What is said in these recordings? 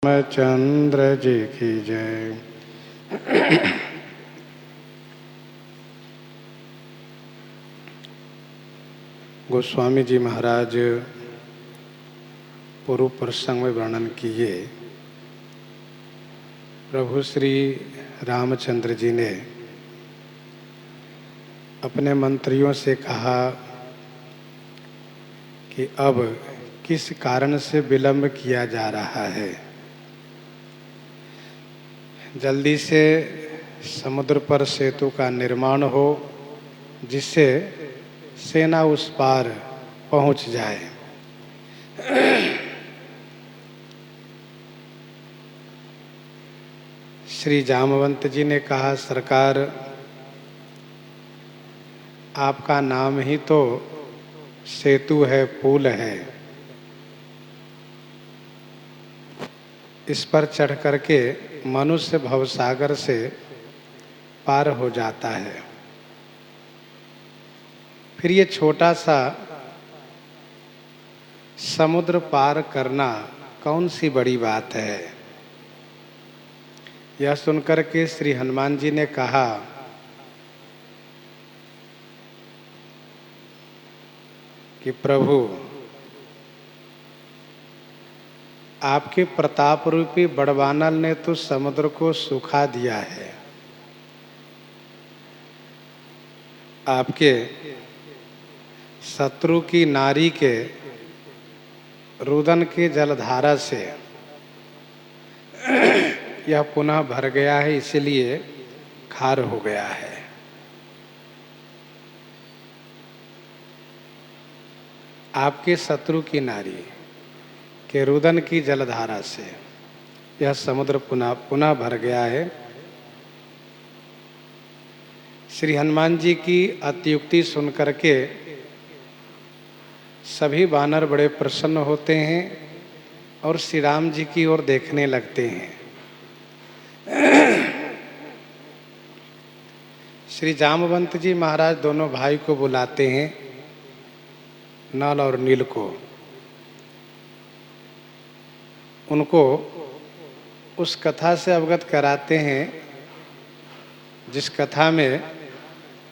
रामचंद्र जी की जय। गोस्वामी जी महाराज पूर्व प्रसंग में वर्णन किए। प्रभु श्री रामचंद्र जी ने अपने मंत्रियों से कहा कि अब किस कारण से विलंब किया जा रहा है, जल्दी से समुद्र पर सेतु का निर्माण हो जिससे सेना उस पार पहुंच जाए। श्री जामवंत जी ने कहा, सरकार आपका नाम ही तो सेतु है, पुल है। इस पर चढ़ करके मनुष्य भवसागर से पार हो जाता है। फिर ये छोटा सा समुद्र पार करना कौन सी बड़ी बात है। यह सुनकर के श्री हनुमान जी ने कहा कि प्रभु, आपके प्रताप रूपी बड़वानल ने तो समुद्र को सुखा दिया है। आपके शत्रु की नारी के रुदन के जलधारा से यह पुनः भर गया है, इसलिए खार हो गया है। आपके शत्रु की नारी के रुदन की जलधारा से यह समुद्र पुनः भर गया है। श्री हनुमान जी की अत्युक्ति सुनकर के सभी वानर बड़े प्रसन्न होते हैं और श्री राम जी की ओर देखने लगते हैं। श्री जामवंत जी महाराज दोनों भाई को बुलाते हैं, नल और नील को। उनको उस कथा से अवगत कराते हैं जिस कथा में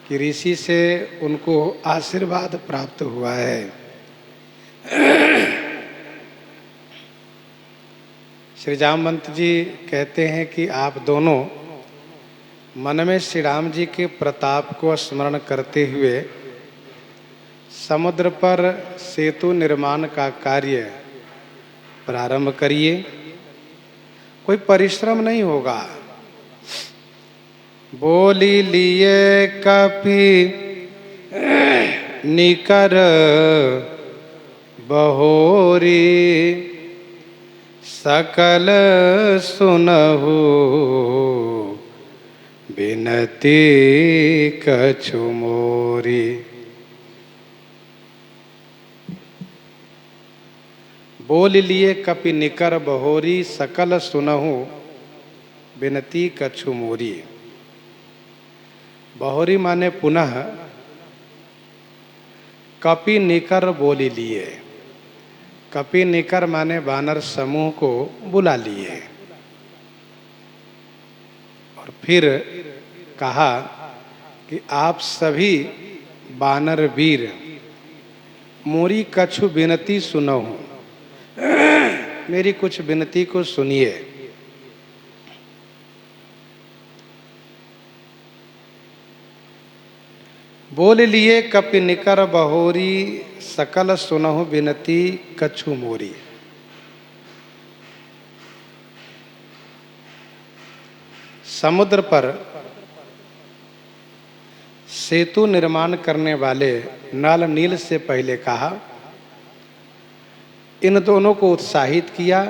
कि ऋषि से उनको आशीर्वाद प्राप्त हुआ है। श्री जामवंत जी कहते हैं कि आप दोनों मन में श्री राम जी के प्रताप को स्मरण करते हुए समुद्र पर सेतु निर्माण का कार्य प्रारंभ करिए। कोई परिश्रम नहीं होगा। बोली लिए कपि निकर बहोरी, सकल सुनहु बिनती कछु मोरी। बोल लिए कपि निकर बहोरी, सकल सुनहु बिनती कछु मोरी। बहोरी माने पुनः, कपि निकर बोली लिए। कपि निकर माने वानर समूह को बुला लिए। और फिर कहा कि आप सभी वानर वीर मोरी कछु विनती सुनहु, मेरी कुछ विनती को सुनिए। बोल लिए कपि निकर बहोरी, सकल सुनहु विनती कछु मोरी। समुद्र पर सेतु निर्माण करने वाले नल नील से पहले कहा, इन दोनों को उत्साहित किया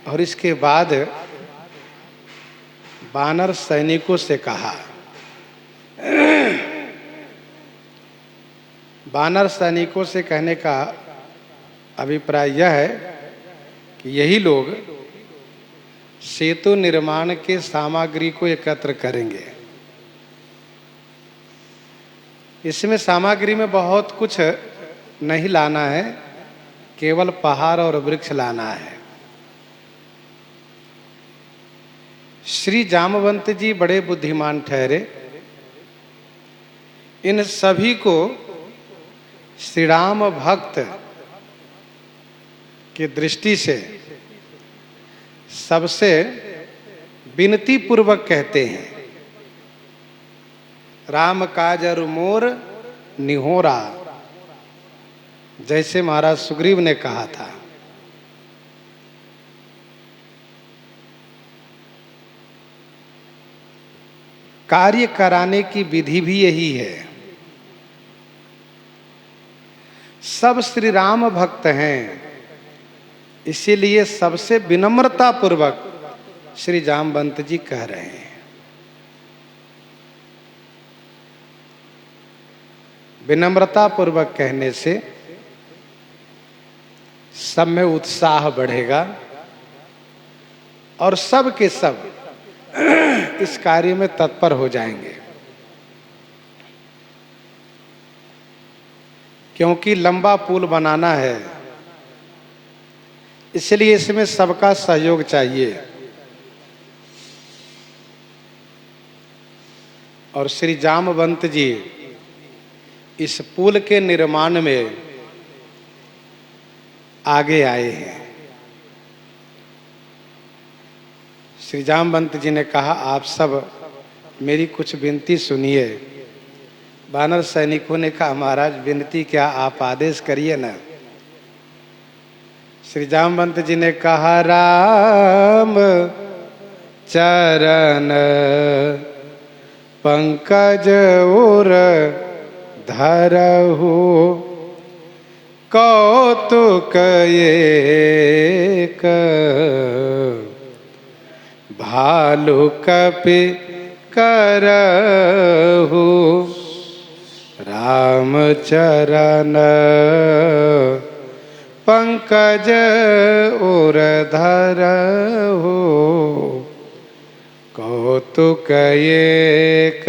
और इसके बाद वानर सैनिकों से कहा। वानर सैनिकों से कहने का अभिप्राय यह है कि यही लोग सेतु निर्माण के सामग्री को एकत्र करेंगे। इसमें सामग्री में बहुत कुछ नहीं लाना है, केवल पहाड़ और वृक्ष लाना है। श्री जामवंत जी बड़े बुद्धिमान ठहरे। इन सभी को श्री राम भक्त की दृष्टि से सबसे विनती पूर्वक कहते हैं, राम काज अरु मोर निहोरा, जैसे महाराज सुग्रीव ने कहा था। कार्य कराने की विधि भी यही है। सब श्री राम भक्त हैं, इसीलिए सबसे विनम्रता पूर्वक श्री जामवंत जी कह रहे हैं। विनम्रता पूर्वक कहने से सब में उत्साह बढ़ेगा और सब के सब इस कार्य में तत्पर हो जाएंगे, क्योंकि लंबा पुल बनाना है, इसलिए इसमें सबका सहयोग चाहिए। और श्री जामवंत जी इस पुल के निर्माण में आगे आए हैं। श्री जामवंत जी ने कहा, आप सब मेरी कुछ विनती सुनिए। वानर सैनिकों ने कहा, महाराज विनती क्या, आप आदेश करिए ना। श्री जामवंत जी ने कहा, राम चरण पंकज उर धरहु, कौतुक एक भालु कपि करहु, राम चरण पंकज उर धरहु, कौतुक एक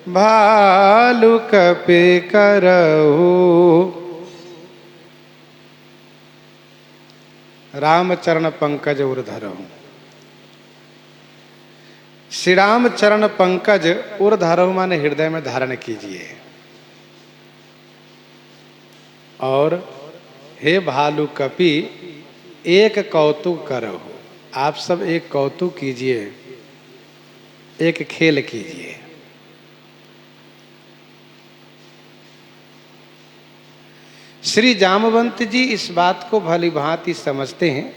भालु कपि करहु। राम चरण पंकज उर धरहु। श्री राम चरण पंकज उर धरहु माने हृदय में धारण कीजिए। और हे भालु कपि एक कौतुक करहु, आप सब एक कौतुक कीजिए, एक खेल कीजिए। श्री जामवंत जी इस बात को भली भांति समझते हैं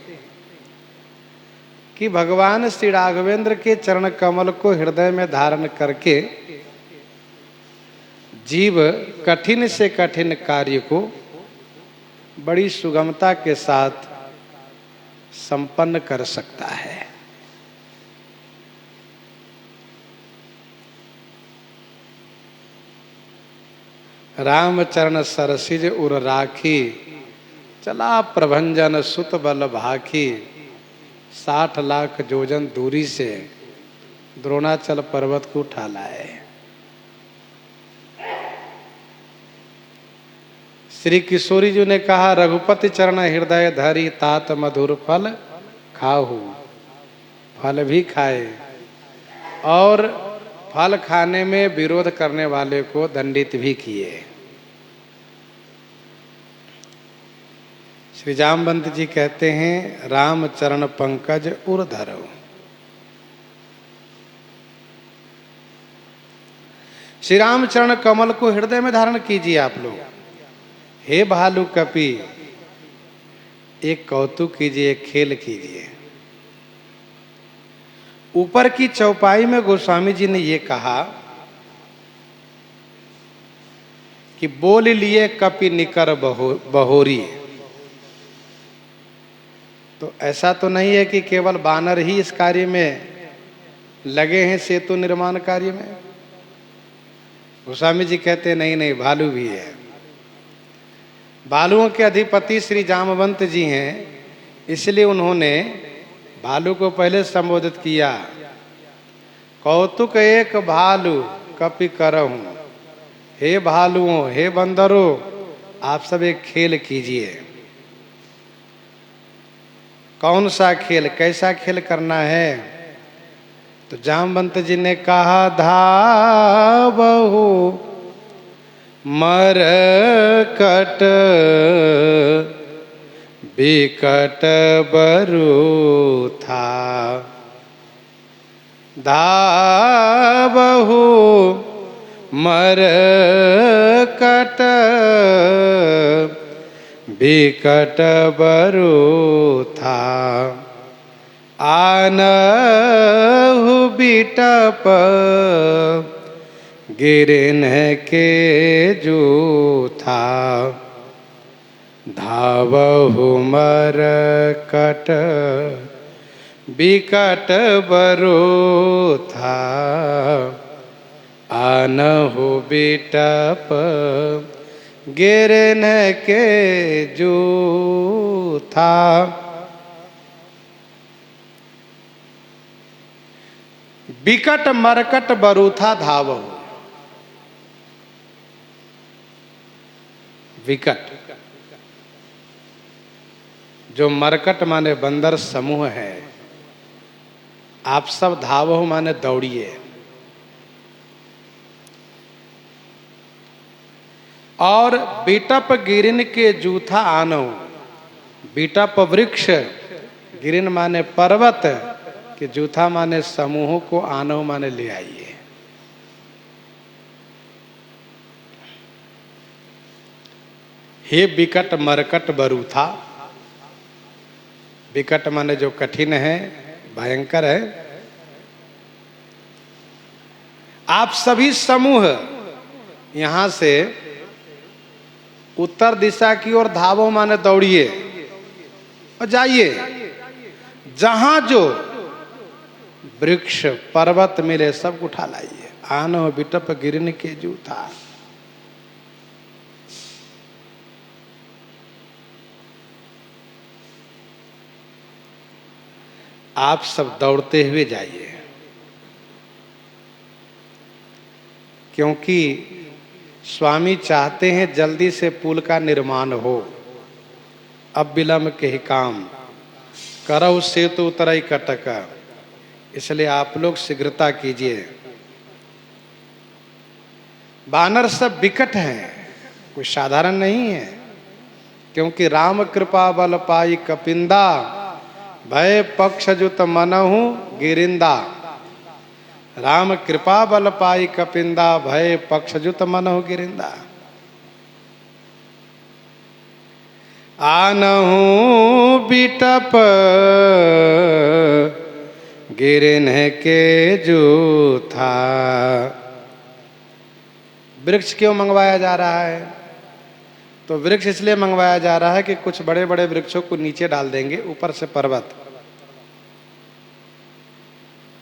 कि भगवान श्री राघवेंद्र के चरण कमल को हृदय में धारण करके जीव कठिन से कठिन कार्य को बड़ी सुगमता के साथ संपन्न कर सकता है। राम चरण सरसिज उर राखी, चला प्रभंजन सुत बल भाखी, 60 लाख जोजन दूरी से द्रोणाचल पर्वत को उठा लाए। श्री किशोरी जी ने कहा, रघुपति चरण हृदय धरी, तात मधुर फल खाहू। फल भी खाए और फल खाने में विरोध करने वाले को दंडित भी किए। श्री जामवंत जी कहते हैं, राम चरण पंकज उर धरो। श्री राम चरण कमल को हृदय में धारण कीजिए आप लोग। हे भालू कपि, एक कौतुक कीजिए, एक खेल कीजिए। ऊपर की चौपाई में गोस्वामी जी ने ये कहा कि बोल लिए कपि निकर बहोरी। तो ऐसा तो नहीं है कि केवल बानर ही इस कार्य में लगे हैं, सेतु निर्माण कार्य में। गोस्वामी जी कहते नहीं नहीं, भालू भी है। भालुओं के अधिपति श्री जामवंत जी हैं, इसलिए उन्होंने भालू को पहले संबोधित किया। कौतुक एक भालू कपि करहूं। हे भालुओं, हे बंदरों, आप सब एक खेल कीजिए। कौन सा खेल, कैसा खेल करना है? तो जामवंत जी ने कहा धावहु मरकट बिकट बरूथा। धावहु मरकट बिकट बरूथा। आनहु बिटप गिरन के जूथा। धावहु मरकट बिकट बरूथा। आनहु बिटप गिरन के जूथा। बिकट मरकट बरूथा धावहु। विकट जो मरकट माने बंदर समूह है, आप सब धावहु माने दौड़िए। और बिटप गिरिन के जूथा आनो। बिटप वृक्ष, गिरिन माने पर्वत, कि जूथा माने समूह को, आनो माने ले आइए। हे बिकट मरकट बरूथा। बिकट माने जो कठिन है, भयंकर है। आप सभी समूह यहां से उत्तर दिशा की ओर धावो माने दौड़िए और जाइए। जहां जो वृक्ष पर्वत मिले सब उठा लाइए। आनो बिटप गिरन के जूथा। आप सब दौड़ते हुए जाइए, क्योंकि स्वामी चाहते हैं जल्दी से पुल का निर्माण हो। अब विलंब के ही काम करहु सेतु उतरई कटक। इसलिए आप लोग शीघ्रता कीजिए। बानर सब विकट हैं, कोई साधारण नहीं है। क्योंकि राम कृपा बल पाई कपिंदा, भय पक्ष जुत मनहु गिरिंदा। राम कृपा बल पाई कपिंदा, भय पक्ष जुत मनहु गिरिंदा। आनहु बिटप गिरिन के जूथा। वृक्ष क्यों मंगवाया जा रहा है? तो वृक्ष इसलिए मंगवाया जा रहा है कि कुछ बड़े बड़े वृक्षों को नीचे डाल देंगे, ऊपर से पर्वत।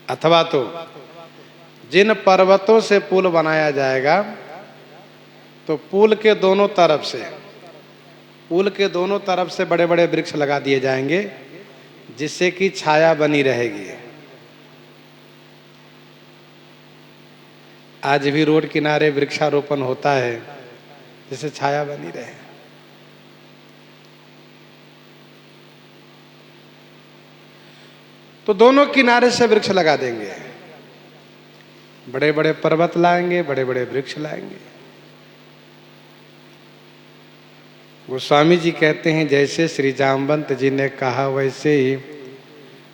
अथवा तो जिन पर्वतों से पुल बनाया जाएगा, तो पुल के दोनों तरफ से बड़े बड़े वृक्ष लगा दिए जाएंगे, जिससे कि छाया बनी रहेगी। आज भी रोड किनारे वृक्षारोपण होता है, जिससे छाया बनी रहे। तो दोनों किनारे से वृक्ष लगा देंगे। बड़े बड़े पर्वत लाएंगे, बड़े बड़े वृक्ष लाएंगे। गोस्वामी जी कहते हैं, जैसे श्री जामवंत जी ने कहा वैसे ही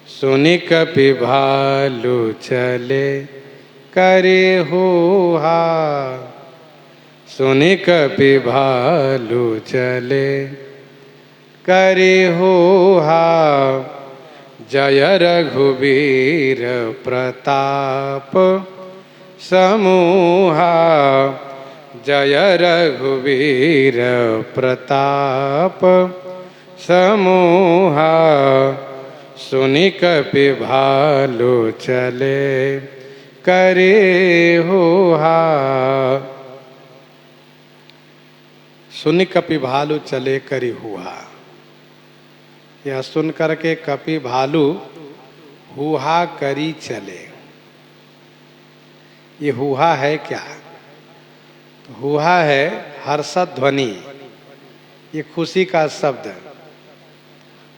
सुनि कपि भालु चले करे होहा। सुनि कपि भालु चले करे होहा। जय रघुवीर प्रताप समूहा। जय रघुवीर प्रताप समूहा। सुनि कपि भालु चले करे होहा। सुनि कपि भालु चले करी हुआ। यह सुन करके कपि भालु हुहा करी चले। ये हुहा है क्या? तो हुहा है हर्षद ध्वनि, ये खुशी का शब्द।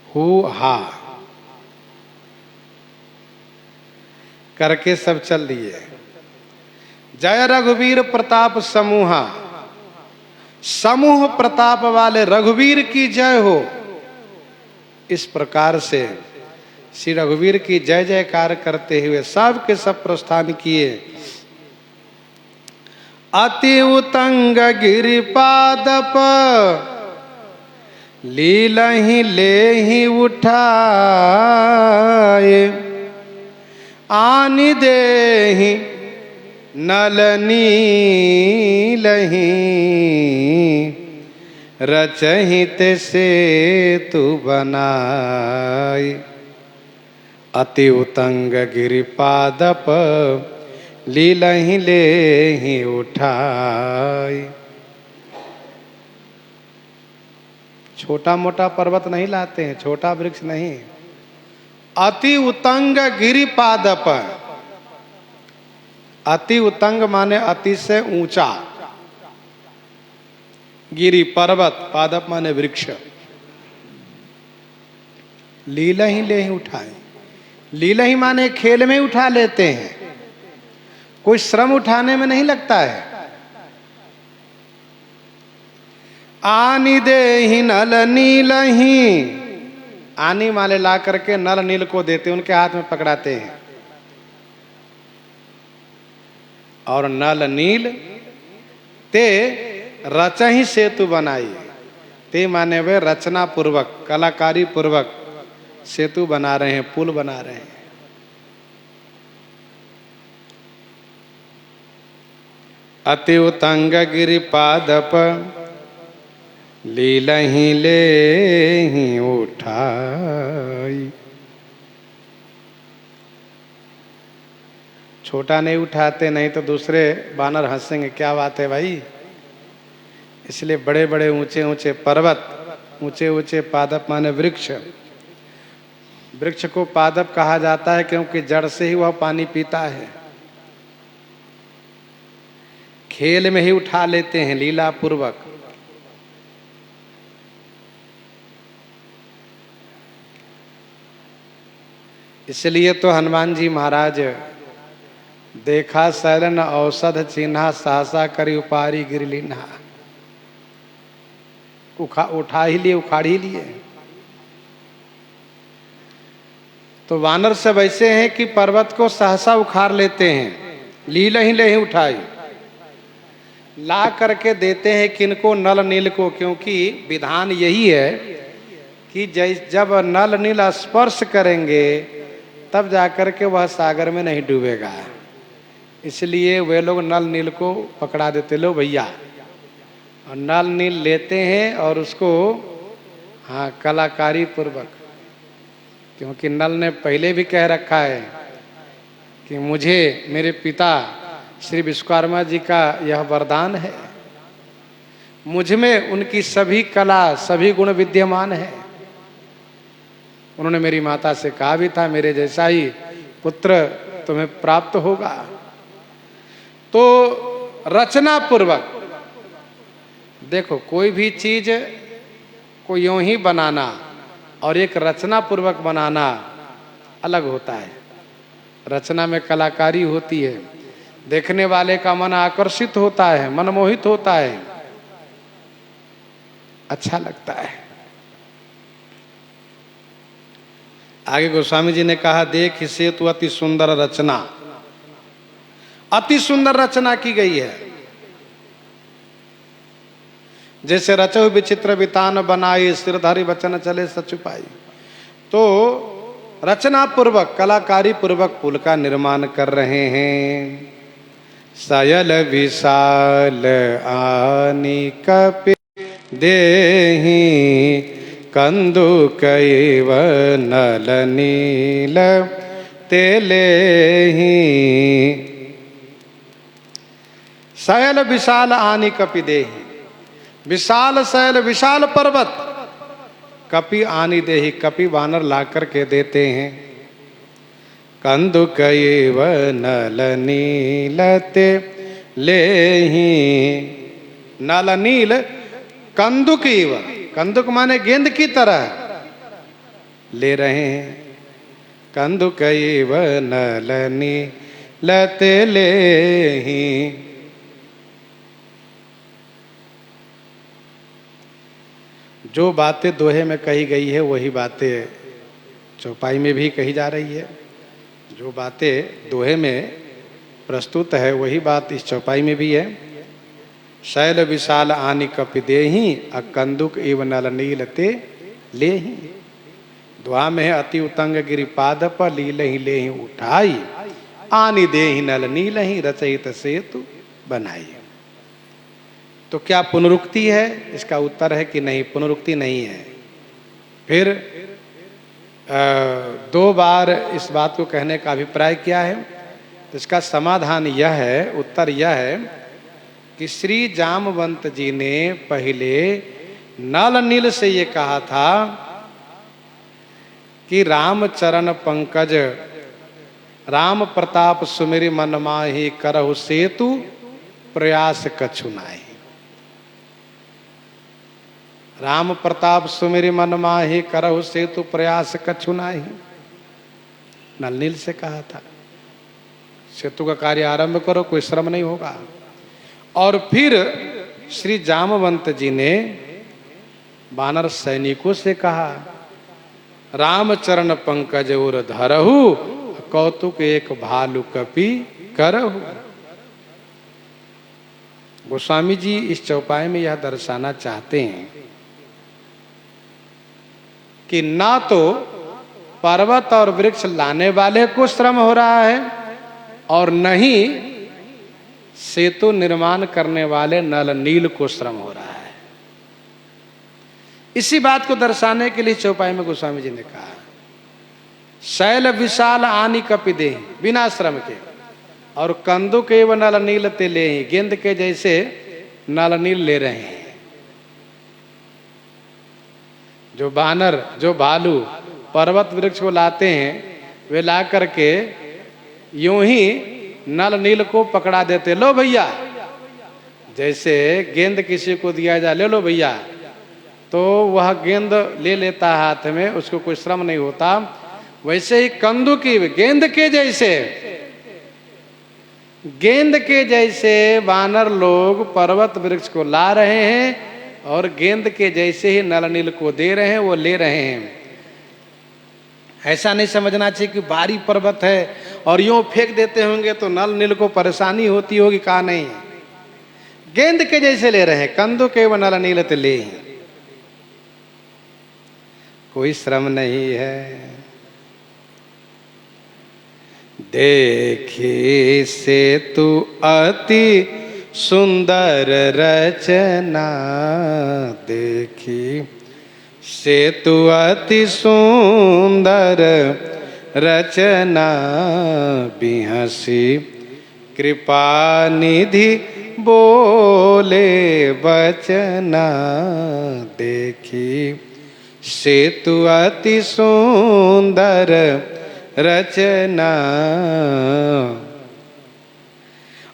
हुहा करके सब चल दिए। जय रघुवीर प्रताप समूहा, समूह प्रताप वाले रघुवीर की जय हो। इस प्रकार से श्री रघुवीर की जय जयकार करते हुए सब के सब प्रस्थान किए। अति उतंग गिरिपादप लीलहि लेहि उठाए, आनि देहि नल नीलहि, रचहित सेतु बनाए। अति उतंग गिरिपादप लीलहि लेहि उठाए। छोटा मोटा पर्वत नहीं लाते हैं, छोटा वृक्ष नहीं। अति उतंग गिरिपादप, अति उतंग माने अति से ऊंचा, गिरि पर्वत, पादप माने वृक्ष। लीलहि लेहि उठाए, लीलहि माने खेल में उठा लेते हैं, कोई श्रम उठाने में नहीं लगता है। आनि देहि नल नीलहि, आनी माले ला करके नल नील को देते, उनके हाथ में पकड़ाते हैं। और नल नील ते रचहि सेतु बनाई, ते माने वे रचना पूर्वक, कलाकारी पूर्वक सेतु बना रहे हैं, पुल बना रहे हैं। अति उतंग गिरिपादप लीलहि लेहि उठाई। छोटा नहीं उठाते, नहीं तो दूसरे बानर हंसेंगे, क्या बात है भाई। इसलिए बड़े बड़े ऊंचे ऊंचे पर्वत, ऊंचे ऊंचे पादप माने वृक्ष। वृक्ष को पादप कहा जाता है क्योंकि जड़ से ही वह पानी पीता है। खेल में ही उठा लेते हैं लीला पूर्वक। इसलिए तो हनुमान जी महाराज देखा शरण औषध चिन्हा, सहसा करी उपारी गिर लीन्हा। उठा ही लिए, उखाड़ ही लिए। तो वानर सब ऐसे हैं कि पर्वत को सहसा उखाड़ लेते हैं, लीलहि लेहि उठाई, ला करके देते हैं किनको, नल नील को। क्योंकि विधान यही है कि जब नल नील स्पर्श करेंगे तब जाकर के वह सागर में नहीं डूबेगा। इसलिए वे लोग नल नील को पकड़ा देते, लो भैया। और नल नील लेते हैं और उसको हाँ कलाकारी पूर्वक, क्योंकि नल ने पहले भी कह रखा है कि मुझे मेरे पिता श्री विश्वकर्मा जी का यह वरदान है, मुझ में उनकी सभी कला, सभी गुण विद्यमान है। उन्होंने मेरी माता से कहा भी था, मेरे जैसा ही पुत्र तुम्हें प्राप्त होगा। तो रचना पूर्वक देखो, कोई भी चीज को यूं ही बनाना और एक रचना पूर्वक बनाना अलग होता है। रचना में कलाकारी होती है, देखने वाले का मन आकर्षित होता है, मनमोहित होता है, अच्छा लगता है। आगे गोस्वामी जी ने कहा, देख सेतु अति सुंदर रचना, अति सुंदर रचना की गई है। जैसे रचो विचित्र वितान बनाई, सिरधारी वचन चले सचुपाई। तो रचना पूर्वक, कलाकारी पूर्वक पुल का निर्माण कर रहे हैं। सयल विशाल आनी कपि देहि, कंदुकैव नल नील तेलेहि। सयल विशाल आनी कपि देहि, विशाल शैल, विशाल पर्वत, कपि आनी देहि, कपि वानर ला करके देते हैं। कंदुकैव नल नीलते लेहि, नल नील कंदुकैव, कंदुक माने गेंद की तरह ले रहे हैं। कंदुकैव नलनी लते लेहि। जो बातें दोहे में कही गई है वही बातें चौपाई में भी कही जा रही है। जो बातें दोहे में प्रस्तुत है वही बात इस चौपाई में भी है। शैल विशाल आनि कपि देहि अकंदुक इव नल नील ते लेहि। दुआ में है अति उतंग गिरिपाद पर लील ही लेहि उठाई आनि देहि नल नील ही रचयित सेतु बनाई। तो क्या पुनरुक्ति है? इसका उत्तर है कि नहीं, पुनरुक्ति नहीं है। फिर दो बार इस बात को कहने का अभिप्राय क्या है? तो इसका समाधान यह है, उत्तर यह है कि श्री जामवंत जी ने पहले नल नील से ये कहा था कि राम चरण पंकज राम प्रताप सुमिरि मन माहि करहु सेतु प्रयास कछु नाहि। राम प्रताप सुमिरि मन माहि करहु सेतु प्रयास कछु नाहि, नल नील से कहा था। सेतु का कार्य आरंभ करो, कोई श्रम नहीं होगा। और फिर श्री जामवंत जी ने वानर सैनिकों से कहा राम चरण पंकज उर धरहु कौतुक एक भालु कपि करहु। गोस्वामी जी इस चौपाई में यह दर्शाना चाहते हैं कि ना तो पर्वत और वृक्ष लाने वाले को श्रम हो रहा है और न ही सेतु निर्माण करने वाले नल नील को श्रम हो रहा है। इसी बात को दर्शाने के लिए चौपाई में गोस्वामी जी ने कहा शैल विशाल आनि कपि देहि, बिना श्रम के, और कंदुक एवं नल नील ते लेहि, गेंद के जैसे नल नील ले रहे हैं। जो बानर, जो भालू पर्वत वृक्ष को लाते हैं वे ला करके यूं ही नल नील को पकड़ा देते, लो भैया। जैसे गेंद किसी को दिया जाए, ले लो भैया, तो वह गेंद ले लेता है हाथ में, उसको कोई श्रम नहीं होता। वैसे ही कंदु की गेंद के जैसे, गेंद के जैसे वानर लोग पर्वत वृक्ष को ला रहे हैं और गेंद के जैसे ही नल नील को दे रहे हैं, वो ले रहे हैं। ऐसा नहीं समझना चाहिए कि भारी पर्वत है और यूं फेंक देते होंगे तो नल नील को परेशानी होती होगी, कहा नहीं, गेंद के जैसे ले रहे हैं। कंदु के व नल नील ते ले, कोई श्रम नहीं है। देखी सेतु अति सुंदर रचना, देखी सेतु अति सुंदर रचना, बिहसी कृपा निधि बोले बचना। देखी सेतु अति सुंदर रचना,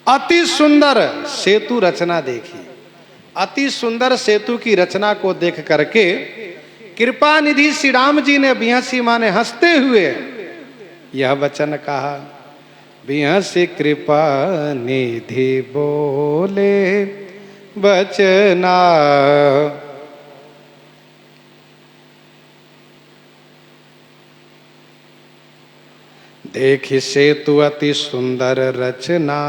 अति सुंदर सेतु रचना देखी। अति सुंदर सेतु की रचना को देख करके कृपा निधि श्री राम जी ने बिहसी माने हंसते हुए यह वचन कहा, बिहसी कृपा निधि बोले बचना। देखि सेतु अति सुंदर रचना,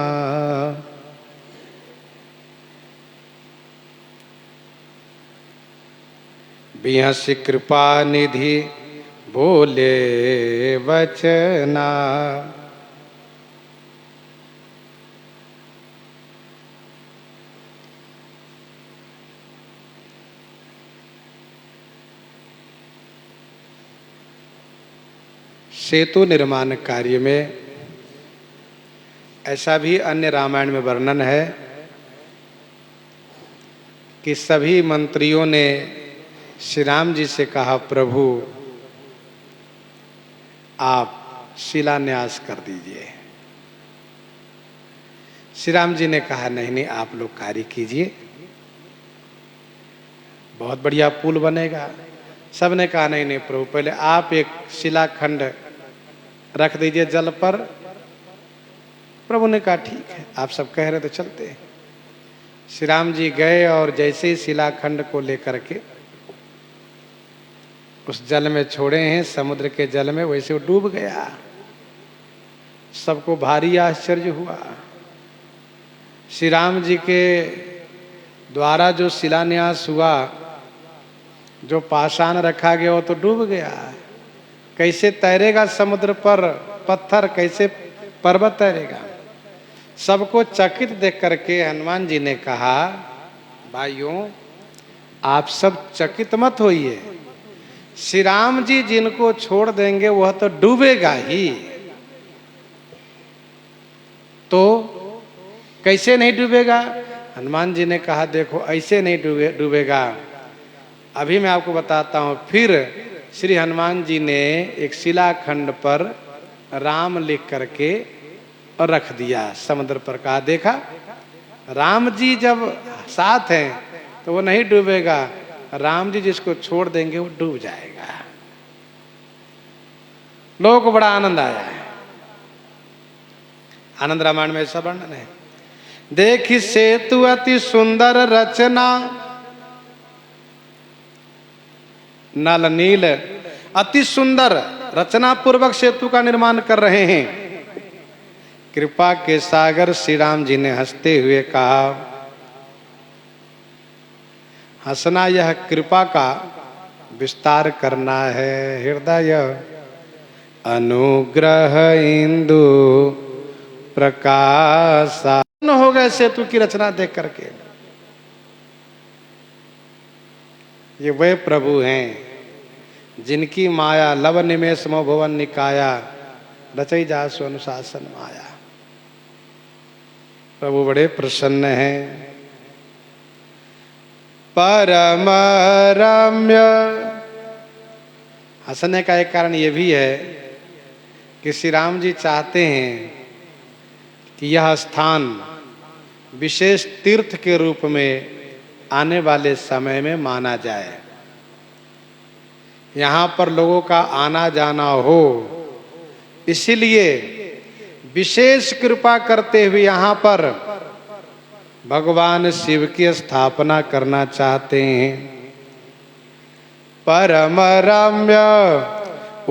बिहसी कृपा निधि बोले वचना। सेतु निर्माण कार्य में ऐसा भी अन्य रामायण में वर्णन है कि सभी मंत्रियों ने श्री राम जी से कहा, प्रभु आप शिलान्यास कर दीजिए। श्री राम जी ने कहा, नहीं नहीं, आप लोग कार्य कीजिए, बहुत बढ़िया पुल बनेगा। सब ने कहा, नहीं नहीं प्रभु, पहले आप एक शिलाखंड रख दीजिए जल पर। प्रभु ने कहा ठीक है, आप सब कह रहे तो चलते हैं। श्री राम जी गए और जैसे ही शिलाखंड को लेकर के उस जल में छोड़े हैं, समुद्र के जल में, वैसे वो डूब गया। सबको भारी आश्चर्य हुआ। श्री राम जी के द्वारा जो शिलान्यास हुआ, जो पाषाण रखा गया, वो तो डूब गया। कैसे तैरेगा समुद्र पर पत्थर, कैसे पर्वत तैरेगा? सबको चकित देख करके हनुमान जी ने कहा, भाइयों आप सब चकित मत होइए, श्री राम जी जिनको छोड़ देंगे वह तो डूबेगा ही। तो कैसे नहीं डूबेगा? हनुमान जी ने कहा देखो ऐसे नहीं डूबेगा, अभी मैं आपको बताता हूं। फिर श्री हनुमान जी ने एक शिलाखंड पर राम लिख करके और रख दिया समुद्र पर। कहा देखा, राम जी जब साथ हैं तो वो नहीं डूबेगा, राम जी जिसको छोड़ देंगे वो डूब जाएगा। लोगों को बड़ा आनंद आया है। आनंद रामायण में ऐसा वर्णन है, देखी सेतु अति सुंदर रचना, नल नील अति सुंदर रचना पूर्वक सेतु का निर्माण कर रहे हैं। कृपा के सागर श्री राम जी ने हंसते हुए कहा, हंसना यह कृपा का विस्तार करना है, हृदय अनुग्रह इंदु प्रकाशा हो गए सेतु की रचना देख करके। ये वे प्रभु हैं जिनकी माया लव निमेष मोह भुवन निकाया, रचई जासु अनुशासन माया। प्रभु बड़े प्रसन्न हैं। परम रम्य, हंसने का एक कारण यह भी है कि श्री राम जी चाहते हैं कि यह स्थान विशेष तीर्थ के रूप में आने वाले समय में माना जाए, यहाँ पर लोगों का आना जाना हो, इसीलिए विशेष कृपा करते हुए यहाँ पर भगवान शिव की स्थापना करना चाहते हैं। परम रम्य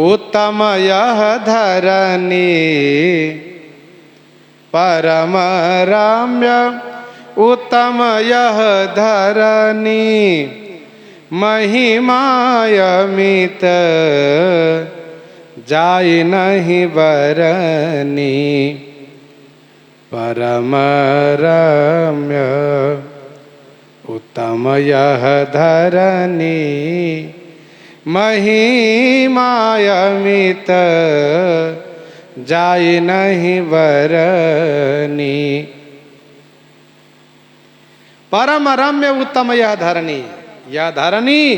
उत्तम यह धरनी, परम रम्य उत्तम यह धरनी, महिमायमित जाय नहीं बरनी। परम रम्य उत्तम यह धरनी, महिमायमित जाय नहीं बरनी। परम रम्य उत्तम यह धरनी, यह धरनी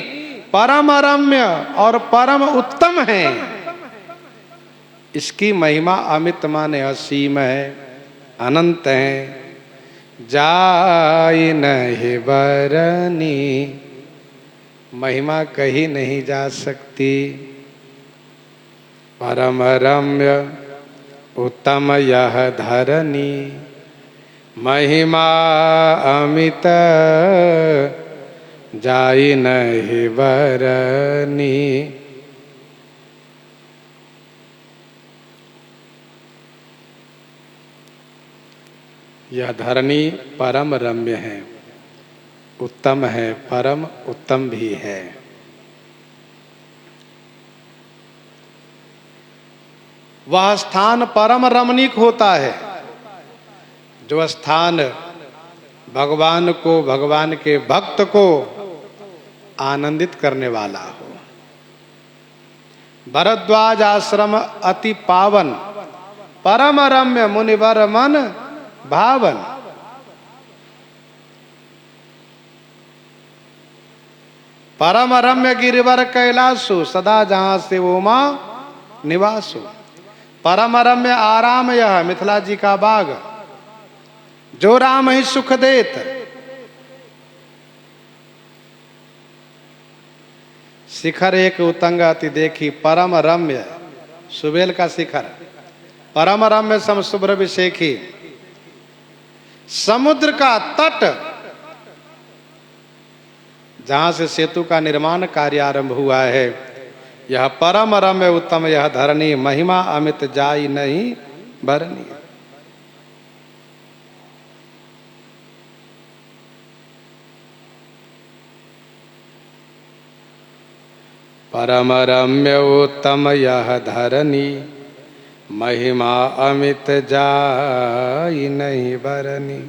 परम रम्य और परम उत्तम है। इसकी महिमा अमित माने असीम है, अनंत है, जाय नहीं बरनी, महिमा कहीं नहीं जा सकती। परम रम्य उत्तम यह धरनी, महिमा अमित जाय नहीं बरनी। यह धरनी परम रम्य है, उत्तम है, परम उत्तम भी है। वह स्थान परम रमणीक होता है जो स्थान भगवान को, भगवान के भक्त को आनंदित करने वाला हो। भरद्वाज आश्रम अति पावन, परम रम्य मुनिवर मन भावन। परम रम्य गिरिवर कैलासु, सदा जहां से उमा निवासु। परम रम्य आराम यह मिथिला जी का बाग, जो राम ही सुख देत। शिखर एक उतंग अति देखी, परम रम्य सुबेल का शिखर, परम रम्य सम शुभ्र विशेखी, समुद्र का तट जहां से सेतु का निर्माण कार्य आरंभ हुआ है, यह परम रम्य उत्तम यह धरणी, महिमा अमित जाई नहीं भरनी। परम रम्य उत्तम यह धरणी, महिमा अमित जाई नहीं भरनी।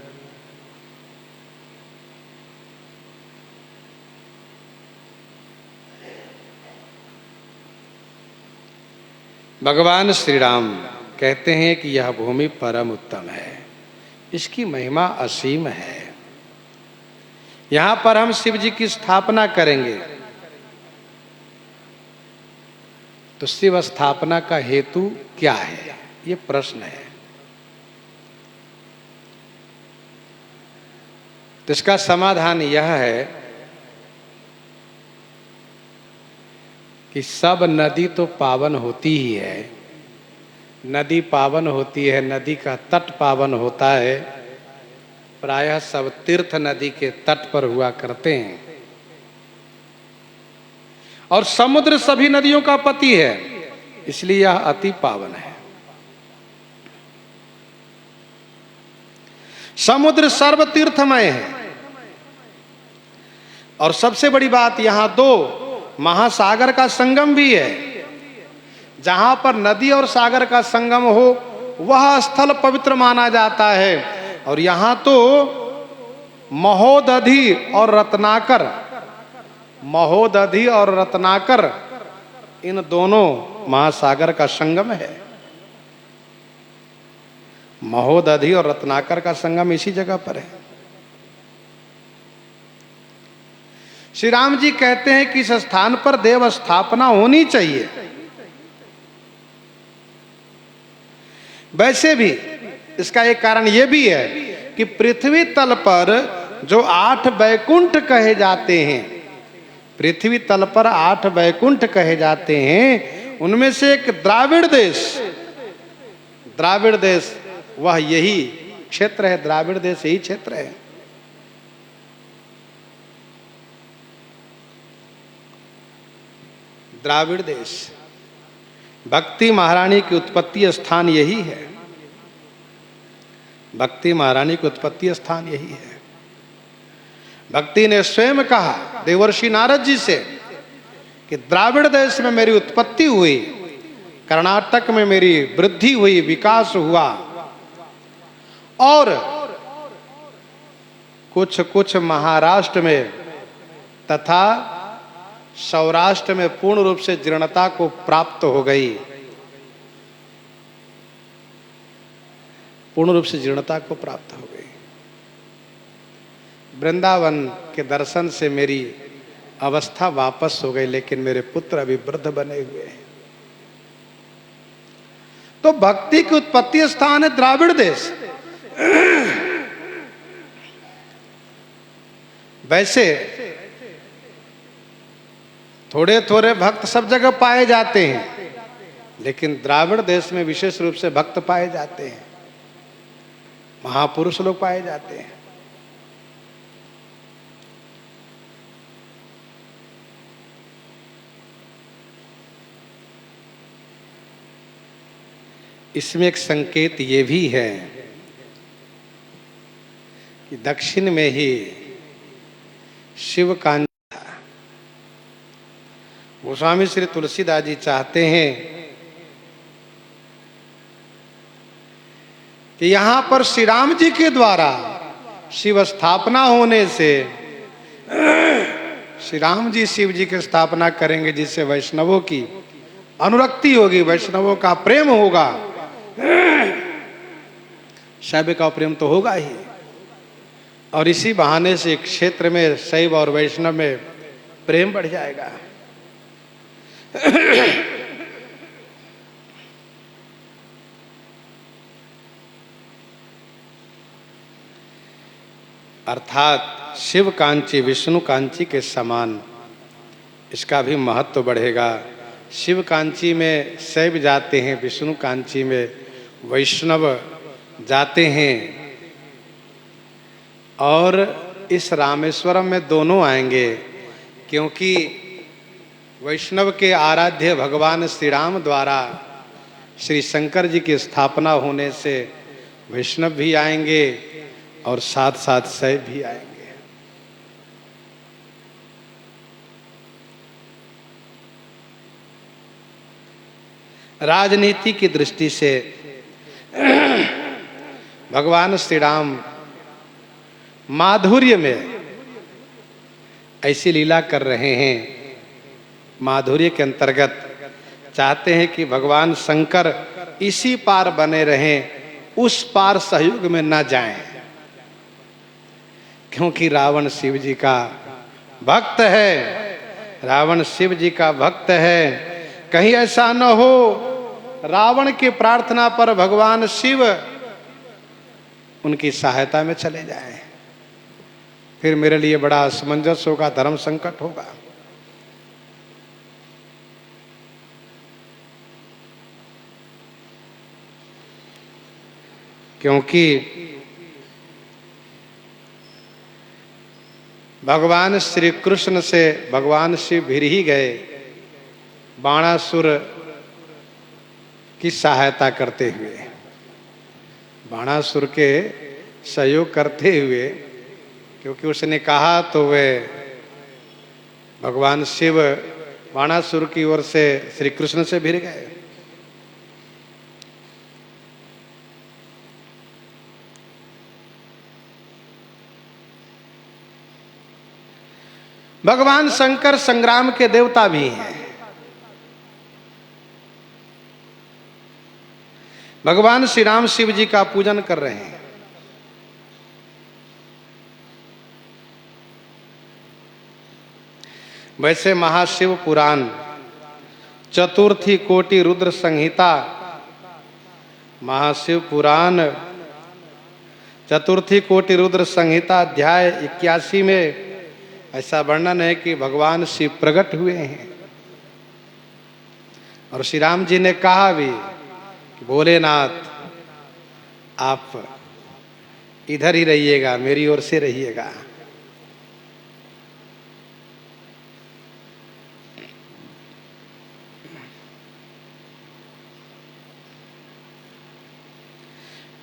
भगवान श्री राम कहते हैं कि यह भूमि परम उत्तम है, इसकी महिमा असीम है। यहां पर हम शिव जी की स्थापना करेंगे। तो शिव स्थापना का हेतु क्या है, ये प्रश्न है। तो इसका समाधान यह है कि सब नदी तो पावन होती ही है, नदी पावन होती है, नदी का तट पावन होता है। प्रायः सब तीर्थ नदी के तट पर हुआ करते हैं, और समुद्र सभी नदियों का पति है, इसलिए यह अति पावन है। समुद्र सर्व तीर्थमय है, और सबसे बड़ी बात यहां दो महासागर का संगम भी है। जहां पर नदी और सागर का संगम हो वह स्थल पवित्र माना जाता है। और यहां तो महोदधि और रत्नाकर, महोदधि और रत्नाकर इन दोनों महासागर का संगम है। महोदधि और रत्नाकर का संगम इसी जगह पर है। श्री राम जी कहते हैं कि इस स्थान पर देव स्थापना होनी चाहिए। वैसे भी इसका एक कारण यह भी है कि पृथ्वी तल पर जो 8 वैकुंठ कहे जाते हैं, पृथ्वी तल पर 8 वैकुंठ कहे जाते हैं, उनमें से एक द्राविड़ देश, द्राविड़ देश वह यही क्षेत्र है। द्राविड़ देश यही क्षेत्र है। द्राविड़ देश, भक्ति महारानी की उत्पत्ति स्थान यही है। भक्ति महारानी की उत्पत्ति स्थान यही है। भक्ति ने स्वयं कहा देवर्षि नारद जी से कि द्राविड़ देश में मेरी उत्पत्ति हुई, कर्नाटक में मेरी वृद्धि हुई, विकास हुआ, और कुछ कुछ महाराष्ट्र में तथा सौराष्ट्र में पूर्ण रूप से जीर्णता को प्राप्त हो गई। पूर्ण रूप से जीर्णता को प्राप्त हो गई। वृंदावन के दर्शन से मेरी अवस्था वापस हो गई, लेकिन मेरे पुत्र अभी वृद्ध बने हुए हैं। तो भक्ति की उत्पत्ति स्थान है द्राविड़ देश। वैसे थोड़े थोड़े भक्त सब जगह पाए जाते हैं, लेकिन द्राविड़ देश में विशेष रूप से भक्त पाए जाते हैं, महापुरुष लोग पाए जाते हैं। इसमें एक संकेत ये भी है कि दक्षिण में ही शिव कांची, गोस्वामी श्री तुलसीदास जी चाहते हैं कि यहां पर श्री राम जी के द्वारा शिव स्थापना होने से श्री राम जी शिव जी की स्थापना करेंगे, जिससे वैष्णवों की अनुरक्ति होगी, वैष्णवों का प्रेम होगा। शैव का प्रेम तो होगा ही, और इसी बहाने से क्षेत्र में शैव और वैष्णव में प्रेम बढ़ जाएगा। अर्थात शिव कांची विष्णु कांची के समान इसका भी महत्व बढ़ेगा। शिव कांची में शैव जाते हैं, विष्णु कांची में वैष्णव जाते हैं। और इस रामेश्वरम में दोनों आएंगे, क्योंकि वैष्णव के आराध्य भगवान श्री राम द्वारा श्री शंकर जी की स्थापना होने से वैष्णव भी आएंगे और साथ साथ शैव भी आएंगे। राजनीति की दृष्टि से भगवान श्री राम माधुर्य में ऐसी लीला कर रहे हैं। माधुर्य के अंतर्गत चाहते हैं कि भगवान शंकर इसी पार बने रहें, उस पार सहयोग में न जाएं, क्योंकि रावण शिव जी का भक्त है। रावण शिव जी का भक्त है। कहीं ऐसा न हो रावण की प्रार्थना पर भगवान शिव उनकी सहायता में चले जाएं, फिर मेरे लिए बड़ा असमंजस होगा, धर्म संकट होगा। क्योंकि भगवान श्री कृष्ण से भगवान शिव भिड़ ही गए, बाणासुर की सहायता करते हुए, बाणासुर के सहयोग करते हुए, क्योंकि उसने कहा तो वे भगवान शिव बाणासुर की ओर से श्री कृष्ण से भिड़ गए। भगवान शंकर संग्राम के देवता भी हैं। भगवान श्री राम शिव जी का पूजन कर रहे हैं। वैसे महाशिव पुराण चतुर्थी कोटि रुद्र संहिता, महाशिव पुराण चतुर्थी कोटि रुद्र संहिता अध्याय 81 में ऐसा वर्णन है कि भगवान शिव प्रकट हुए हैं। और श्री राम जी ने कहा भी कि भोलेनाथ आप इधर ही रहिएगा, मेरी ओर से रहिएगा।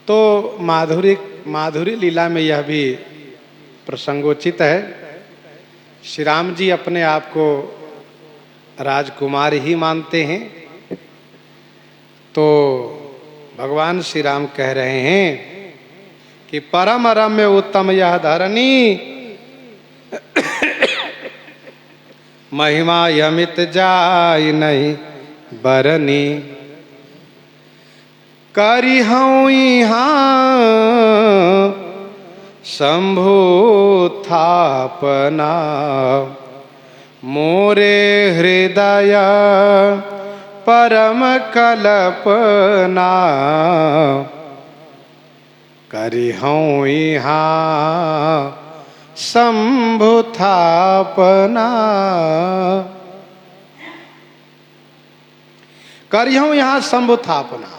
तो माधुरी लीला में यह भी प्रसंगोचित है। श्री राम जी अपने आप को राजकुमार ही मानते हैं, तो भगवान श्री राम कह रहे हैं कि परम रम्य उत्तम यह धरनी, महिमा यमित जाय नहीं बरनी। करी हूँ यहाँ शंभु थापना, मोरे हृदय परम कल्पना। करी हूँ यहाँ शंभु थापना, करी हूँ यहाँ शंभु थापना,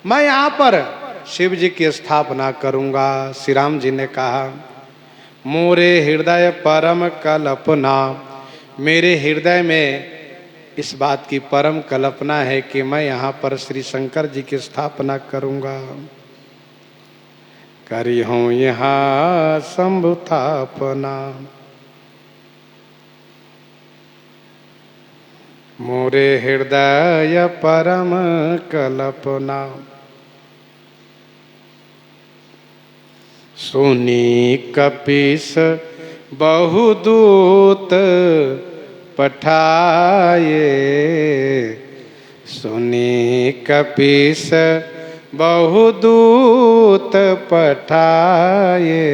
मैं यहाँ पर शिव जी की स्थापना करूंगा। श्री राम जी ने कहा मोरे हृदय परम कल्पना, मेरे हृदय में इस बात की परम कल्पना है कि मैं यहाँ पर श्री शंकर जी की स्थापना करूंगा। करी हूँ यहाँ शंभु थापना, मोरे हृदय परम कल्पना। सुनी कपीस बहुदूत पठाए, सुनी कपीस बहुदूत पठाए।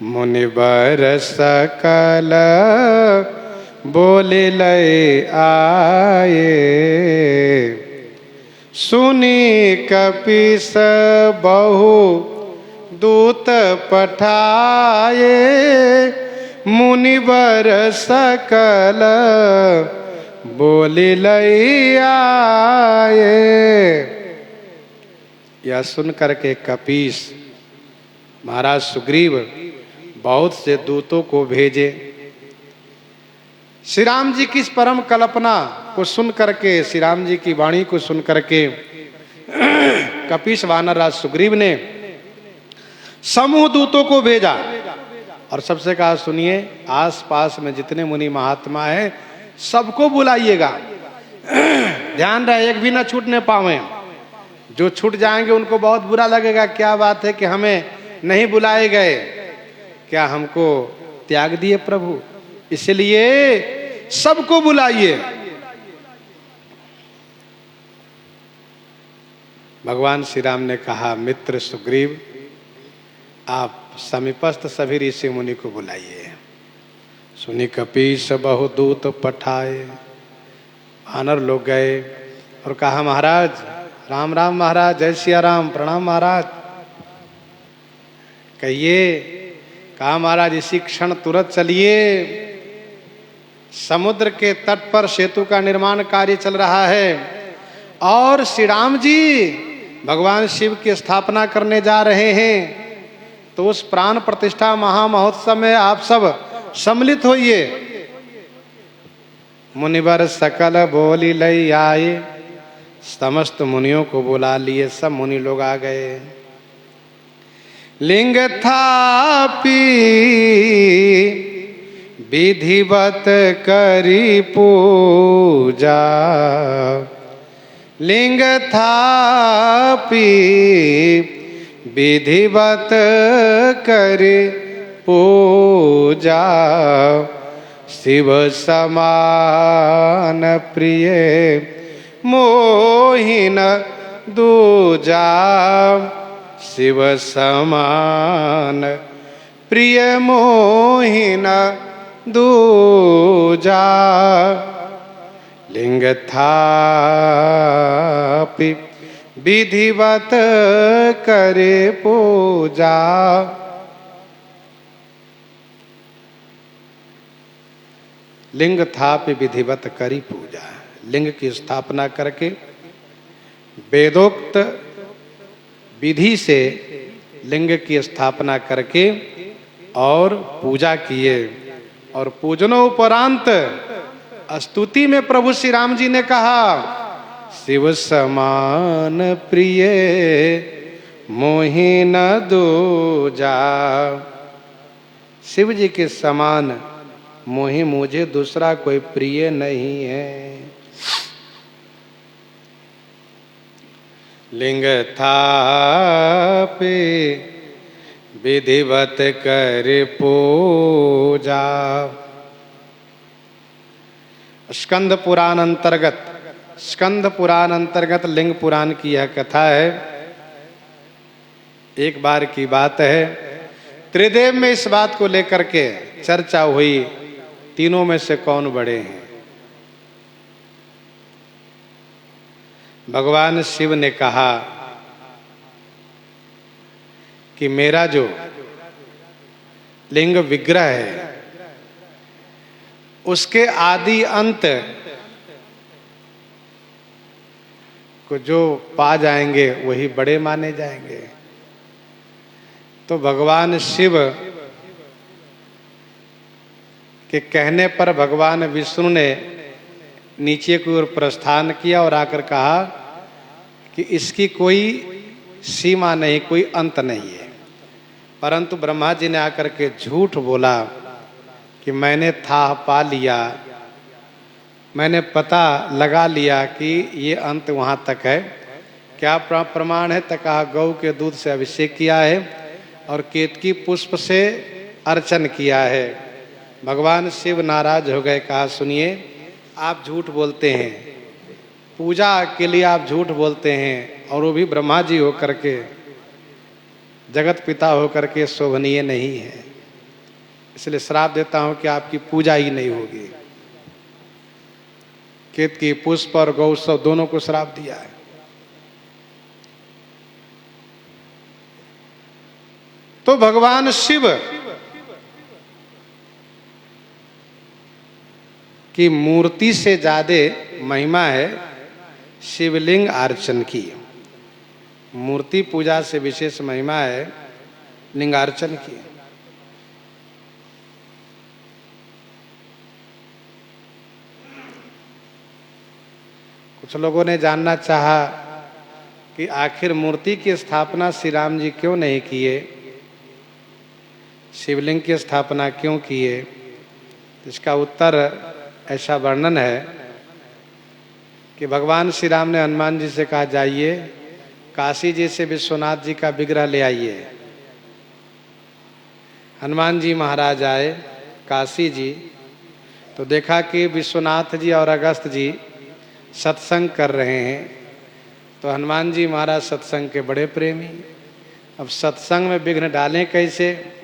मुनिवर सकल बोले लय आए, सुनी कपीस बहु दूत पठाए। मुनिवर सकल बोली लई आए। यह सुन करके कपीस महाराज सुग्रीव बहुत से दूतों को भेजे। श्री राम जी की इस परम कल्पना को सुन करके, श्री राम जी की वाणी को सुन करके कपीस वानर राज सुग्रीव ने समूह दूतों को भेजा और सबसे कहा, सुनिए, आसपास में जितने मुनि महात्मा हैं सबको बुलाइएगा। ध्यान रहे, एक भी ना छूटने पावे। जो छूट जाएंगे उनको बहुत बुरा लगेगा, क्या बात है कि हमें नहीं बुलाए गए, क्या हमको त्याग दिए प्रभु, इसलिए सबको बुलाइए। भगवान श्री राम ने कहा, मित्र सुग्रीव, आप समीपस्थ सभी ऋषि मुनि को बुलाइए। सुनी कपीस बहुदूत पठाए। वानर लोग गए और कहा, महाराज राम राम, महाराज जय सिया राम, प्रणाम महाराज। कहिए। कहा, महाराज इसी क्षण तुरंत चलिए, समुद्र के तट पर सेतु का निर्माण कार्य चल रहा है और श्री राम जी भगवान शिव की स्थापना करने जा रहे हैं, तो उस प्राण प्रतिष्ठा महामहोत्सव में आप सब सम्मिलित होइए। मुनिवर सकल बोली लई आए। समस्त मुनियों को बुला लिए, सब मुनि लोग आ गए। लिंग थापी विधिवत करी पूजा। लिंग थापी विधिवत करी पूजा। शिव समान प्रिय मोहिन दूजा। शिव समान प्रिय मोहिन दूजा। लिंग थापि विधिवत करे पूजा। लिंग थापि विधिवत करी पूजा। लिंग की स्थापना करके वेदोक्त विधि से लिंग की स्थापना करके और पूजा किए। और पूजनोपरांत स्तुति में प्रभु श्री राम जी ने कहा, शिव समान प्रिय मोहि न दूजा। शिव जी के समान मोहि मुझे दूसरा कोई प्रिय नहीं है। लिंग थापि विधिवत कर पूजा। स्कंद पुराण अंतर्गत लिंग पुराण की यह कथा है। एक बार की बात है, त्रिदेव में इस बात को लेकर के चर्चा हुई, तीनों में से कौन बड़े हैं। भगवान शिव ने कहा कि मेरा जो लिंग विग्रह है उसके आदि अंत को जो पा जाएंगे वही बड़े माने जाएंगे। तो भगवान शिव के कहने पर भगवान विष्णु ने नीचे की ओर प्रस्थान किया और आकर कहा कि इसकी कोई सीमा नहीं, कोई अंत नहीं है। परंतु ब्रह्मा जी ने आकर के झूठ बोला कि मैंने था पा लिया, मैंने पता लगा लिया कि ये अंत वहाँ तक है। क्या प्रमाण है? तो कहा, गौ के दूध से अभिषेक किया है और केतकी पुष्प से अर्चन किया है। भगवान शिव नाराज हो गए, कहा, सुनिए, आप झूठ बोलते हैं, पूजा के लिए आप झूठ बोलते हैं, और वो भी ब्रह्मा जी हो करके, जगत पिता हो करके शोभनीय नहीं है। इसलिए श्राप देता हूं कि आपकी पूजा ही नहीं होगी। केतकी पुष्प और गौसव दोनों को श्राप दिया है। तो भगवान शिव कि मूर्ति से ज़्यादा महिमा है शिवलिंग अर्चन की। मूर्ति पूजा से विशेष महिमा है लिंगार्चन की। कुछ लोगों ने जानना चाहा कि आखिर मूर्ति की स्थापना श्री राम जी क्यों नहीं किए, शिवलिंग की स्थापना क्यों किए। इसका उत्तर ऐसा वर्णन है कि भगवान श्री राम ने हनुमान जी से कहा, जाइए काशी जी से विश्वनाथ जी का विग्रह ले आइए। हनुमान जी महाराज आए काशी जी, तो देखा कि विश्वनाथ जी और अगस्त जी सत्संग कर रहे हैं। तो हनुमान जी महाराज सत्संग के बड़े प्रेमी, अब सत्संग में विघ्न डालें कैसे,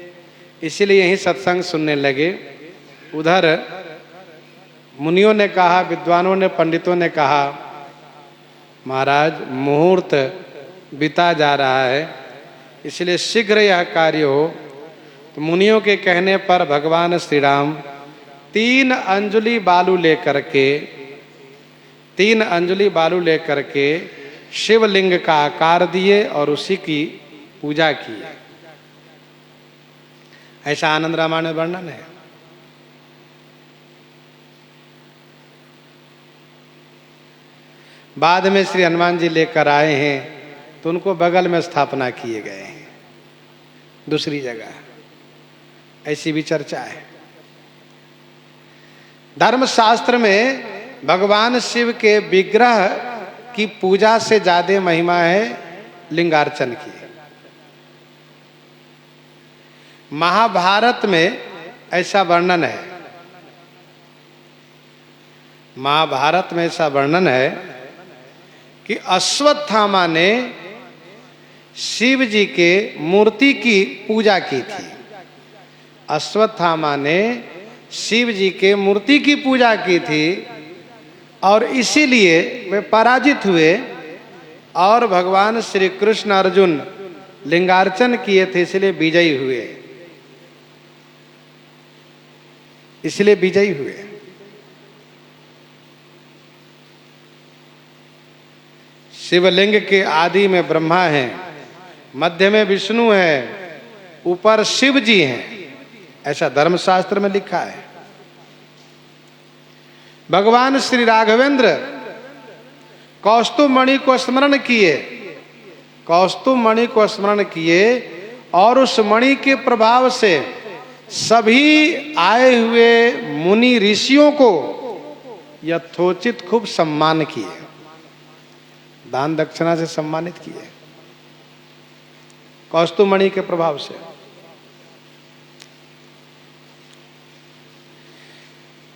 इसीलिए यही सत्संग सुनने लगे। उधर मुनियों ने कहा, विद्वानों ने, पंडितों ने कहा, महाराज मुहूर्त बीता जा रहा है, इसलिए शीघ्र यह कार्य हो। तो मुनियों के कहने पर भगवान श्री राम 3 अंजलि बालू लेकर के शिवलिंग का आकार दिए और उसी की पूजा की। ऐसा आनंद रामायण में वर्णन है। बाद में श्री हनुमान जी लेकर आए हैं तो उनको बगल में स्थापना किए गए हैं दूसरी जगह, ऐसी भी चर्चा है। धर्मशास्त्र में भगवान शिव के विग्रह की पूजा से ज्यादा महिमा है लिंगार्चन की। महाभारत में ऐसा वर्णन है, महाभारत में ऐसा वर्णन है कि अश्वत्थामा ने शिव जी के मूर्ति की पूजा की थी। अश्वत्थामा ने शिव जी के मूर्ति की पूजा की थी और इसीलिए वे पराजित हुए और भगवान श्री कृष्ण अर्जुन लिंगार्चन किए थे, इसलिए विजयी हुए, इसलिए विजयी हुए। शिवलिंग के आदि में ब्रह्मा हैं, मध्य में विष्णु है, ऊपर शिव जी हैं, ऐसा धर्मशास्त्र में लिखा है। भगवान श्री राघवेंद्र कौस्तुभ मणि को स्मरण किए, कौस्तुभ मणि को स्मरण किए और उस मणि के प्रभाव से सभी आए हुए मुनि ऋषियों को यथोचित खूब सम्मान किए, दान दक्षिणा से सम्मानित किए कौस्तुभ मणि के प्रभाव से।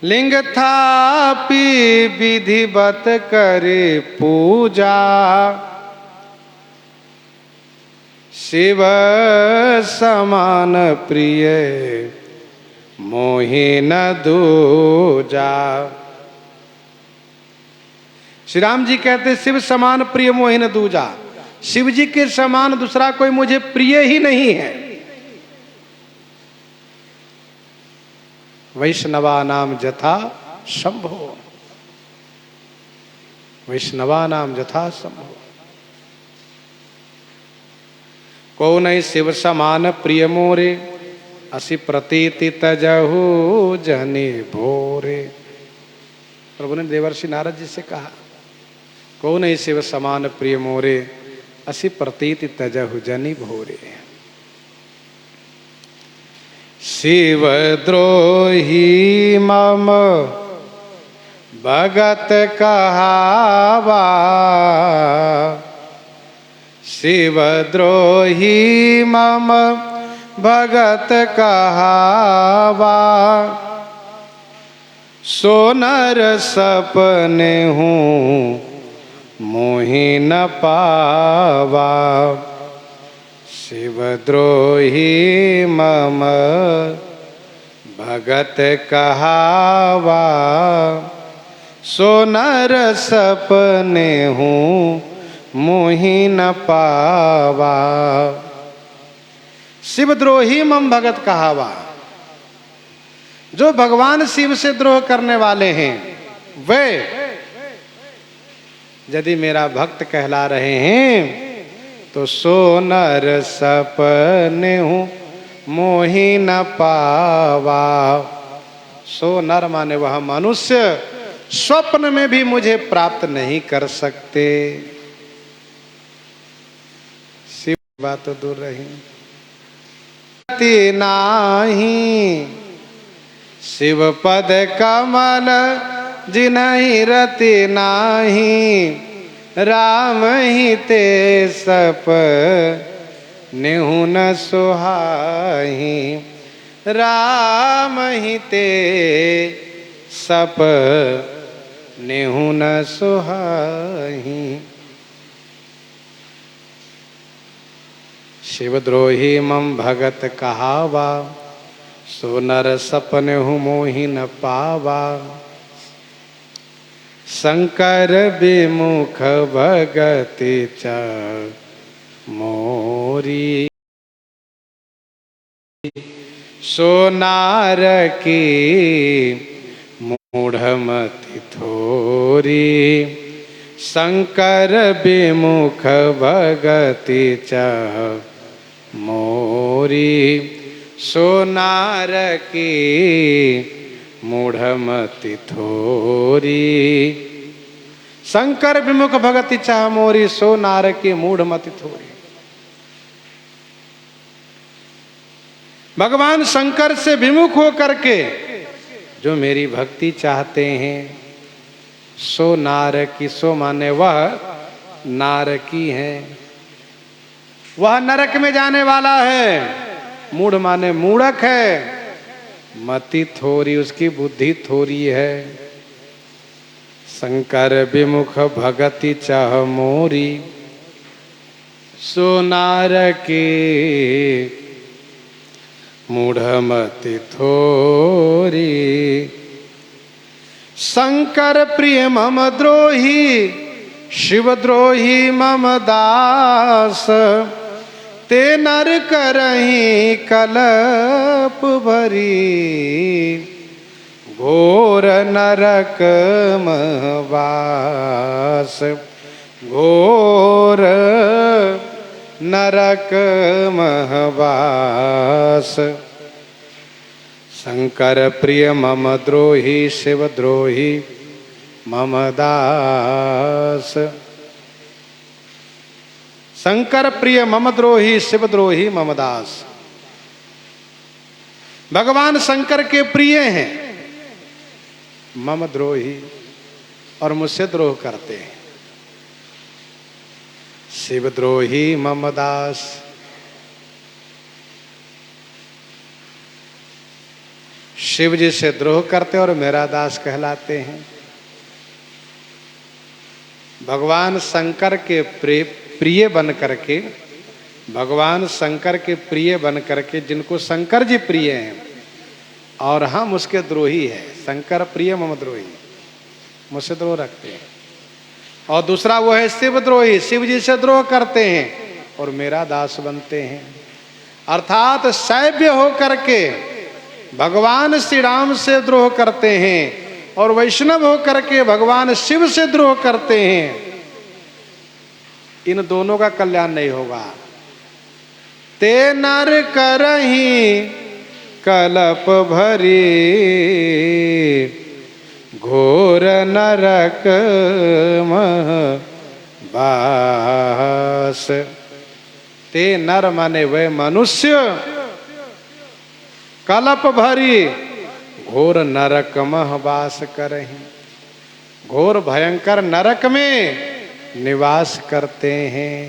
लिंग थापि विधिवत करे पूजा, शिव समान प्रिय मोहि न दूजा। श्री राम जी कहते शिव समान प्रिय मोहि न दूजा, शिव जी के समान दूसरा कोई मुझे प्रिय ही नहीं है। वैष्णवा नाम जथा शंभो, वैष्णवा नाम जथा शंभो। को नहीं शिव समान प्रिय मोरे, असि प्रतीति तजहु जनि भोरे। प्रभु ने देवर्षि नारद जी से कहा, को नहीं शिव समान प्रिय मोरे, असि प्रतीति तजहु जनि भोरे। शिव द्रोही मम भगत कहावा, शिव द्रोही मम भगत कहावा। सोनर सपने हूँ मोहि न पावा, शिव द्रोही मम भगत कहावा। सोनर सपने हूँ मोहि न पावा, शिवद्रोही मम भगत कहावा। जो भगवान शिव से द्रोह करने वाले हैं वे यदि मेरा भक्त कहला रहे हैं तो सो नर सपने हूँ मोहि न पावा। सो नर माने वह मनुष्य स्वप्न में भी मुझे प्राप्त नहीं कर सकते। शिव बात तो दूर रही नाही शिव पद कमल जिनहि रति नाही राम ही ते सप नेहु न सुहाही राम ही ते सप नेहु न सुहाही। शिवद्रोही मम भगत कहावा सो नर सपने हूँ मोहि न पावा। शंकर विमुख भगति च मोरी सो नार की मूढ़मति थोरी। शंकर विमुख भगति च मोरी सो नार की मूढ़मति थोरी। शंकर विमुख भगति चाह मोरी सो नार की मूढ़मति थोरी। भगवान शंकर से विमुख हो करके जो मेरी भक्ति चाहते हैं सो नार की, सो माने वह नारकी है, वह नरक में जाने वाला है। मूढ़ माने मूढ़क है, मति थोरी उसकी बुद्धि थोरी है। शंकर विमुख भगति चाह मोरी सो नार की मूढ़मति थोरी। शंकर प्रिय मम द्रोही शिव द्रोही मम दास। ते नर करही कलप भरी घोर नरक महवास। घोर नरक महवास। शंकर प्रिय मम द्रोही शिव द्रोही मम दास। शंकर प्रिय मम द्रोही शिव द्रोही मम दास। भगवान शंकर के प्रिय हैं, मम द्रोही और मुझसे द्रोह करते हैं। शिव द्रोही मम दास। शिव जी से द्रोह करते और मेरा दास कहलाते हैं। भगवान शंकर के प्रिय बन करके, भगवान शंकर के प्रिय बन करके, जिनको शंकर जी प्रिय हैं और हम उसके द्रोही हैं। शंकर प्रिय मम द्रोही, मुझसे द्रोह रखते हैं। और दूसरा वो है शिव द्रोही, शिव जी से द्रोह करते हैं और मेरा दास बनते हैं। अर्थात सैव्य हो करके भगवान श्री राम से द्रोह करते हैं और वैष्णव हो करके भगवान शिव से द्रोह करते हैं। इन दोनों का कल्याण नहीं होगा। ते नर करही कलप भरी घोर नरक महवास। ते नर माने वे मनुष्य कलप भरी घोर नरक महवास करही। घोर भयंकर नरक में निवास करते हैं।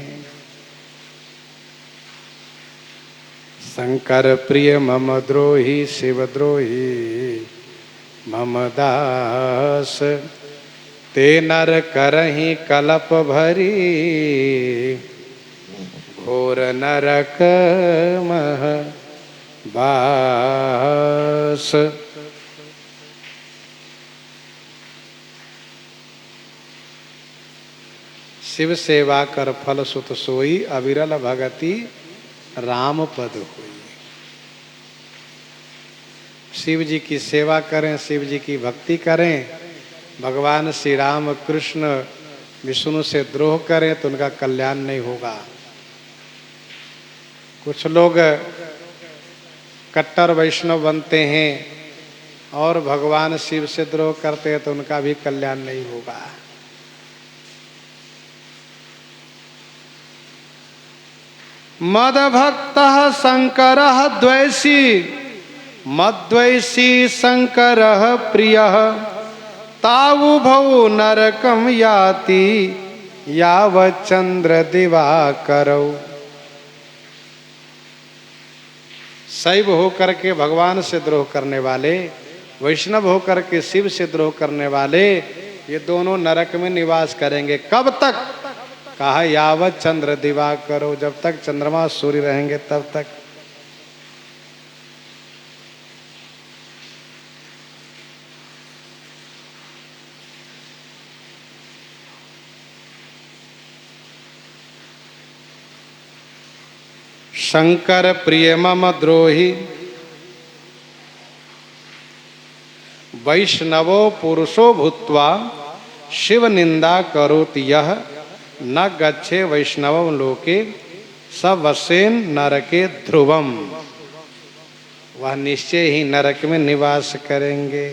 शंकर प्रिय मम द्रोही शिव द्रोही मम दास। ते नर करही कलप भरी घोर नरक महवास। शिव सेवा कर फल सुत सोई अविरल भगति राम पद होई। शिव जी की सेवा करें, शिव जी की भक्ति करें, भगवान श्री राम कृष्ण विष्णु से द्रोह करें तो उनका कल्याण नहीं होगा। कुछ लोग कट्टर वैष्णव बनते हैं और भगवान शिव से द्रोह करते हैं तो उनका भी कल्याण नहीं होगा। मदभक्तः शंकरः द्वैषी, मद्वैषी शंकरः प्रियः, तावुभौ नरकं याति यावत् चंद्र दिवाकरौ। शैव होकर के भगवान से द्रोह करने वाले, वैष्णव होकर के शिव से द्रोह करने वाले, ये दोनों नरक में निवास करेंगे। कब तक? कहा यावत चंद्र दिवाकरो, जब तक चंद्रमा सूर्य रहेंगे तब तक। शंकर प्रिय मम द्रोही, वैष्णवो पुरुषो भूत्वा शिव निंदा करोति यह, न गच्छे वैष्णवं लोके सवसेन नरके ध्रुवम। वह निश्चय ही नरक में निवास करेंगे।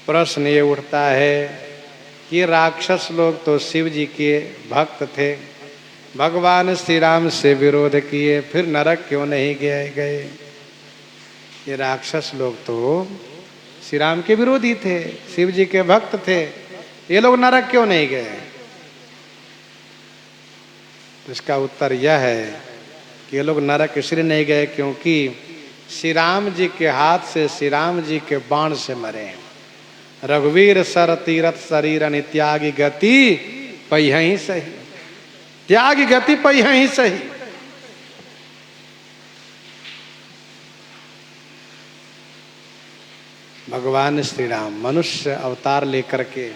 प्रश्न ये उठता है कि राक्षस लोग तो शिव जी के भक्त थे, भगवान श्री राम से विरोध किए, फिर नरक क्यों नहीं गए? ये राक्षस लोग तो श्री राम के विरोधी थे, शिव जी के भक्त थे, ये लोग नरक क्यों नहीं गए? तो इसका उत्तर यह है कि ये लोग नरक इसलिए नहीं गए क्योंकि श्री राम जी के हाथ से, श्री राम जी के बाण से मरे। रघुवीर सर तीरथ शरीर नित्यागी गति पहियहि सही, त्यागी गति पहियहि सही। भगवान श्री राम मनुष्य अवतार लेकर के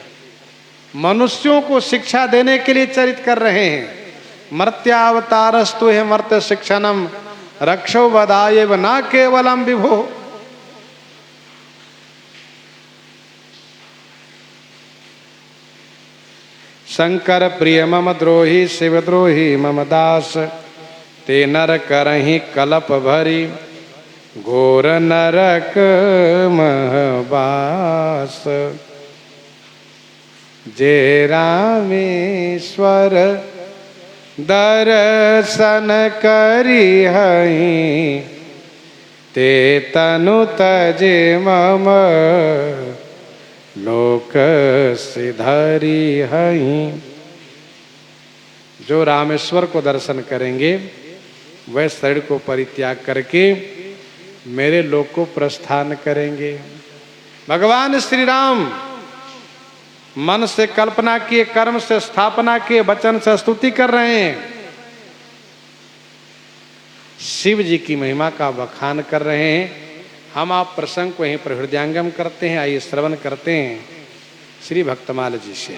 मनुष्यों को शिक्षा देने के लिए चरित कर रहे हैं। मर्त्यावतारस्तु है मर्त्य शिक्षणम, रक्षो वदाये व न केवलम विभो। शंकर प्रिय मम द्रोही, शिव द्रोही मम दास, ते नर करहि कलप भरी, घोर नरक महबास। जे रामेश्वर दर्शन करी हई, ते तनु तजे मम लोक सिधरी हई। जो रामेश्वर को दर्शन करेंगे वह शरीर को परित्याग करके मेरे लोक को प्रस्थान करेंगे। भगवान श्री राम मन से कल्पना किए, कर्म से स्थापना किए, वचन से स्तुति कर रहे हैं। शिव जी की महिमा का बखान कर रहे हैं। हम आप प्रसंग को यहीं पर हृदयांगम करते हैं। आइए श्रवण करते हैं श्री भक्तमाल जी से।